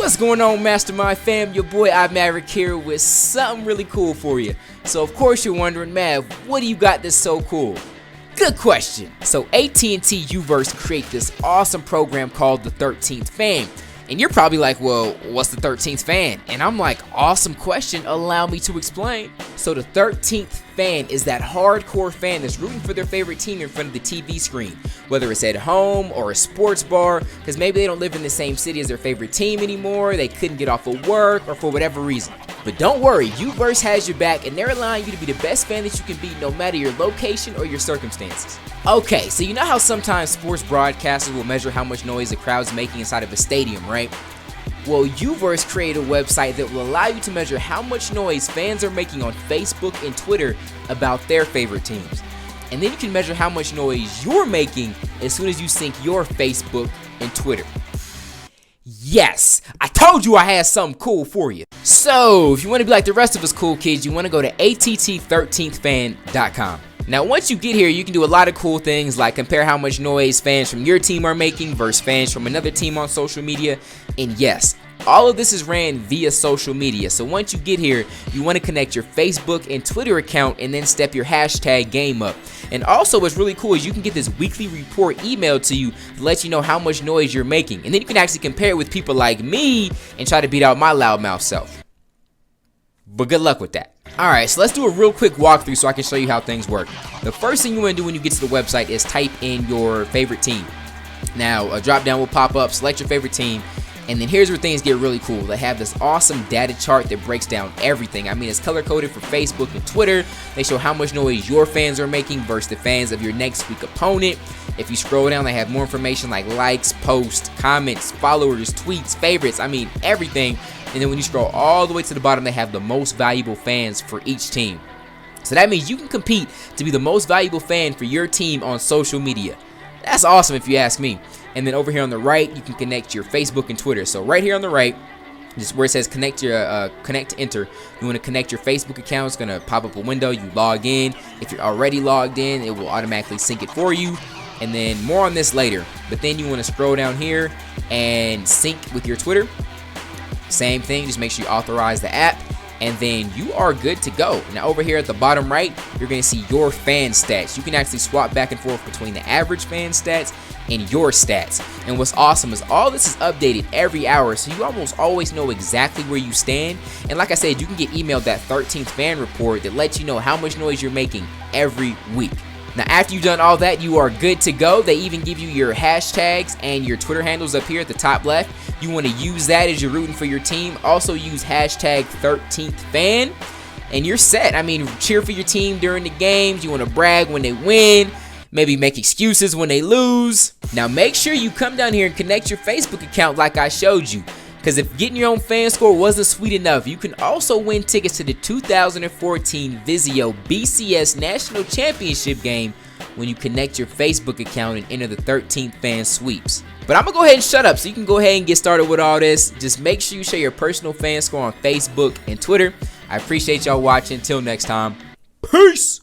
What's going on, Mastermind fam? Your boy iMaverick here with something really cool for you. So of course you're wondering, man, what do you got that's so cool? Good question. So AT&T Uverse create this awesome program called the 13th Fan. And you're probably like, well, what's the 13th Fan? And I'm like, awesome question, allow me to explain. So the 13th Fan is that hardcore fan that's rooting for their favorite team in front of the TV screen, whether it's at home or a sports bar, because maybe they don't live in the same city as their favorite team anymore, they couldn't get off of work, or for whatever reason. But don't worry, Uverse has your back, and they're allowing you to be the best fan that you can be no matter your location or your circumstances. Okay, so you know how sometimes sports broadcasters will measure how much noise the crowd's making inside of a stadium, right? Well, Uverse created a website that will allow you to measure how much noise fans are making on Facebook and Twitter about their favorite teams. And then you can measure how much noise you're making as soon as you sync your Facebook and Twitter. Yes, I told you I had something cool for you. So, if you want to be like the rest of us cool kids, you want to go to att13thfan.com. Now, once you get here, you can do a lot of cool things like compare how much noise fans from your team are making versus fans from another team on social media. And yes, all of this is ran via social media. So once you get here, you want to connect your Facebook and Twitter account and then step your hashtag game up. And also what's really cool is you can get this weekly report emailed to you to let you know how much noise you're making. And then you can actually compare it with people like me and try to beat out my loudmouth self. But good luck with that. Alright, so let's do a real quick walkthrough so I can show you how things work. The first thing you want to do when you get to the website is type in your favorite team. Now, a drop down will pop up, select your favorite team, and then here's where things get really cool. They have this awesome data chart that breaks down everything. I mean, it's color-coded for Facebook and Twitter. They show how much noise your fans are making versus the fans of your next week opponent. If you scroll down, they have more information like likes, posts, comments, followers, tweets, favorites, I mean, everything. And then when you scroll all the way to the bottom, they have the most valuable fans for each team. So that means you can compete to be the most valuable fan for your team on social media. That's awesome if you ask me. And then over here on the right, you can connect your Facebook and Twitter. So right here on the right, just where it says connect to enter, you want to connect your Facebook account. It's going to pop up a window. You log in. If you're already logged in, it will automatically sync it for you. And then more on this later. But then you want to scroll down here and sync with your Twitter. Same thing, just make sure you authorize the app, and then you are good to go. Now over here at the bottom right, you're going to see your fan stats. You can actually swap back and forth between the average fan stats and your stats. And what's awesome is all this is updated every hour, so you almost always know exactly where you stand. And like I said, you can get emailed that 13th fan report that lets you know how much noise you're making every week. Now, after you've done all that, you are good to go. They even give you your hashtags and your Twitter handles up here at the top left. You want to use that as you're rooting for your team. Also use hashtag 13th Fan, and you're set. I mean, cheer for your team during the games. You want to brag when they win. Maybe make excuses when they lose. Now, make sure you come down here and connect your Facebook account like I showed you. Because if getting your own fan score wasn't sweet enough, you can also win tickets to the 2014 Vizio BCS National Championship game when you connect your Facebook account and enter the 13th Fan Sweeps. But I'm going to go ahead and shut up so you can go ahead and get started with all this. Just make sure you share your personal fan score on Facebook and Twitter. I appreciate y'all watching. Until next time, peace!